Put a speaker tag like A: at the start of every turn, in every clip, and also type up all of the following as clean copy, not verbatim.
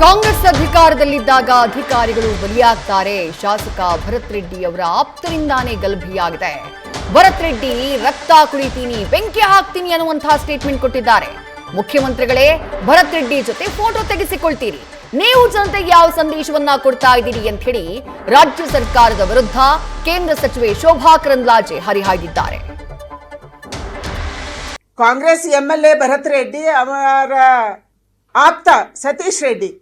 A: ಕಾಂಗ್ರೆಸ್ ಅಧಿಕಾರದಲ್ಲಿದ್ದಾಗ ಅಧಿಕಾರಿಗಳು ಬಲಿಯಾಗ್ತಾರೆ. ಶಾಸಕ ಭರತ್ ರೆಡ್ಡಿ ಅವರ ಆಪ್ತರಿಂದಾನೇ ಗಲಭೆಯಾಗಿದೆ. ಭರತ್ ರೆಡ್ಡಿ ರಕ್ತ ಕುಡಿತೀನಿ, ಬೆಂಕಿ ಹಾಕ್ತೀನಿ ಅನ್ನುವಂತಹ ಸ್ಟೇಟ್ಮೆಂಟ್ ಕೊಟ್ಟಿದ್ದಾರೆ. ಮುಖ್ಯಮಂತ್ರಿಗಳೇ ಭರತ್ ರೆಡ್ಡಿ ಜೊತೆ ಫೋಟೋ ತೆಗೆಸಿಕೊಳ್ತೀರಿ, ನೀವು ಜನತೆಗೆ ಯಾವ ಸಂದೇಶವನ್ನ ಕೊಡ್ತಾ ಇದ್ದೀರಿ ಅಂತ ಹೇಳಿ ರಾಜ್ಯ ಸರ್ಕಾರದ ವಿರುದ್ಧ ಕೇಂದ್ರ ಸಚಿವೆ ಶೋಭಾ ಕರಂದ್ಲಾಜೆ ಹರಿಹಾಯ್ದಿದ್ದಾರೆ.
B: ಕಾಂಗ್ರೆಸ್ ಎಂಎಲ್ಎ ಭರತ್ ರೆಡ್ಡಿ ಅವರ ಆಪ್ತ ಸತೀಶ್ ರೆಡ್ಡಿ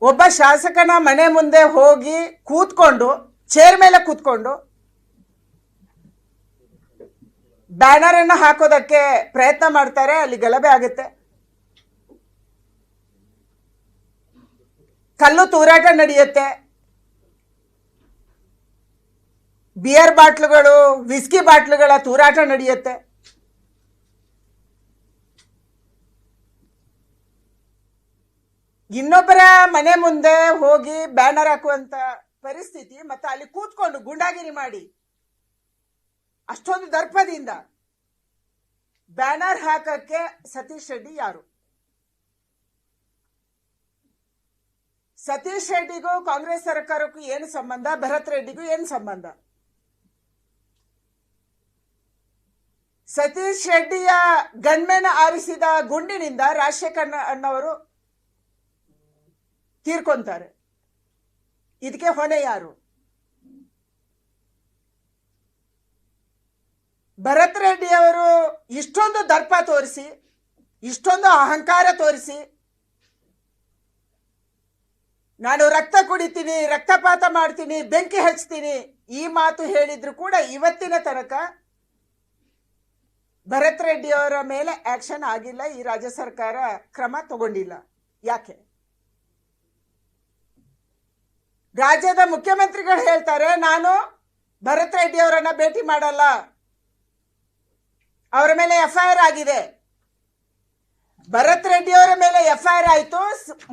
B: ಒಬ್ಬ ಶಾಸಕನ ಮನೆ ಮುಂದೆ ಹೋಗಿ ಕೂತ್ಕೊಂಡು ಚೇರ್ ಮೇಲೆ ಕೂತ್ಕೊಂಡು ಬ್ಯಾನರ್ ಅನ್ನು ಹಾಕೋದಕ್ಕೆ ಪ್ರಯತ್ನ ಮಾಡ್ತಾರೆ. ಅಲ್ಲಿ ಗಲಭೆ ಆಗುತ್ತೆ, ಕಲ್ಲು ತೂರಾಟ ನಡೆಯುತ್ತೆ, ಬಿಯರ್ ಬಾಟ್ಲುಗಳು, ವಿಸ್ಕಿ ಬಾಟ್ಲುಗಳ ತೂರಾಟ ನಡೆಯುತ್ತೆ. ಇನ್ನೊಬ್ಬರ ಮನೆ ಮುಂದೆ ಹೋಗಿ ಬ್ಯಾನರ್ ಹಾಕುವಂತ ಪರಿಸ್ಥಿತಿ, ಮತ್ತೆ ಅಲ್ಲಿ ಕೂತ್ಕೊಂಡು ಗುಂಡಾಗಿರಿ ಮಾಡಿ ಅಷ್ಟೊಂದು ದರ್ಪದಿಂದ ಬ್ಯಾನರ್ ಹಾಕಕ್ಕೆ ಸತೀಶ್ ರೆಡ್ಡಿ ಯಾರು? ಸತೀಶ್ ರೆಡ್ಡಿಗೂ ಕಾಂಗ್ರೆಸ್ ಸರ್ಕಾರಕ್ಕೂ ಏನು ಸಂಬಂಧ? ಭರತ್ ರೆಡ್ಡಿಗೂ ಏನು ಸಂಬಂಧ? ಸತೀಶ್ ರೆಡ್ಡಿಯ ಗನ್ಮೆನ್ ಆರಿಸಿದ ಗುಂಡಿನಿಂದ ರಾಜಶೇಖರ್ ಅಣ್ಣವರು ತೀರ್ಕೊಂತಾರೆ. ಇದಕ್ಕೆ ಹೊಣೆ ಯಾರು? ಭರತ್ ರೆಡ್ಡಿ ಅವರು ಇಷ್ಟೊಂದು ದರ್ಪ ತೋರಿಸಿ, ಇಷ್ಟೊಂದು ಅಹಂಕಾರ ತೋರಿಸಿ, ನಾನು ರಕ್ತ ಕುಡಿತೀನಿ, ರಕ್ತಪಾತ ಮಾಡ್ತೀನಿ, ಬೆಂಕಿ ಹಚ್ತೀನಿ ಈ ಮಾತು ಹೇಳಿದ್ರು ಕೂಡ ಇವತ್ತಿನ ತನಕ ಭರತ್ ರೆಡ್ಡಿ ಅವರ ಮೇಲೆ ಆಕ್ಷನ್ ಆಗಿಲ್ಲ. ಈ ರಾಜ್ಯ ಸರ್ಕಾರ ಕ್ರಮ ತಗೊಂಡಿಲ್ಲ. ಯಾಕೆ? ರಾಜ್ಯದ ಮುಖ್ಯಮಂತ್ರಿಗಳು ಹೇಳ್ತಾರೆ, ನಾನು ಭರತ್ ರೆಡ್ಡಿ ಅವರನ್ನ ಭೇಟಿ ಮಾಡಲ್ಲ, ಅವರ ಮೇಲೆ ಎಫ್ಐಆರ್ ಆಗಿದೆ. ಭರತ್ ರೆಡ್ಡಿ ಅವರ ಮೇಲೆ ಎಫ್ಐಆರ್ ಆಯ್ತು.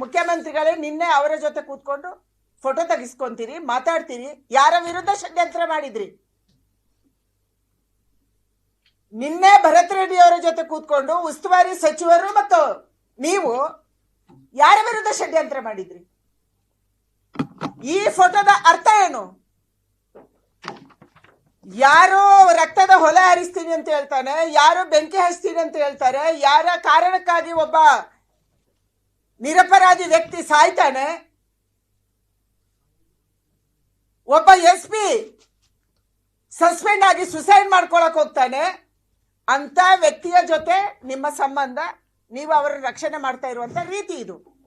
B: ಮುಖ್ಯಮಂತ್ರಿಗಳೇ ನಿನ್ನೆ ಅವರ ಜೊತೆ ಕೂತ್ಕೊಂಡು ಫೋಟೋ ತೆಗಿಸ್ಕೊಂತೀರಿ, ಮಾತಾಡ್ತೀರಿ. ಯಾರ ವಿರುದ್ಧ ಷಡ್ಯಂತ್ರ ಮಾಡಿದ್ರಿ? ನಿನ್ನೆ ಭರತ್ ರೆಡ್ಡಿ ಅವರ ಜೊತೆ ಕೂತ್ಕೊಂಡು ಉಸ್ತುವಾರಿ ಸಚಿವರು ಮತ್ತು ನೀವು ಯಾರ ವಿರುದ್ಧ ಷಡ್ಯಂತ್ರ ಮಾಡಿದ್ರಿ? ಈ ಫೋಟೋದ ಅರ್ಥ ಏನು? ಯಾರು ರಕ್ತದ ಹೊಲೆ ಹರಿಸ್ತೀನಿ ಅಂತ ಹೇಳ್ತಾನೆ, ಯಾರು ಬೆಂಕಿ ಹಚ್ತೀನಿ ಅಂತ ಹೇಳ್ತಾರೆ, ಯಾರ ಕಾರಣಕ್ಕಾಗಿ ಒಬ್ಬ ನಿರಪರಾಧಿ ವ್ಯಕ್ತಿ ಸಾಯ್ತಾನೆ, ಒಬ್ಬ SP ಸಸ್ಪೆಂಡ್ ಆಗಿ ಸುಸೈಡ್ ಮಾಡ್ಕೊಳಕ್ ಹೋಗ್ತಾನೆ, ಅಂತ ವ್ಯಕ್ತಿಯ ಜೊತೆ ನಿಮ್ಮ ಸಂಬಂಧ, ನೀವು ಅವರ ರಕ್ಷಣೆ ಮಾಡ್ತಾ ಇರುವಂತ ರೀತಿ ಇದು.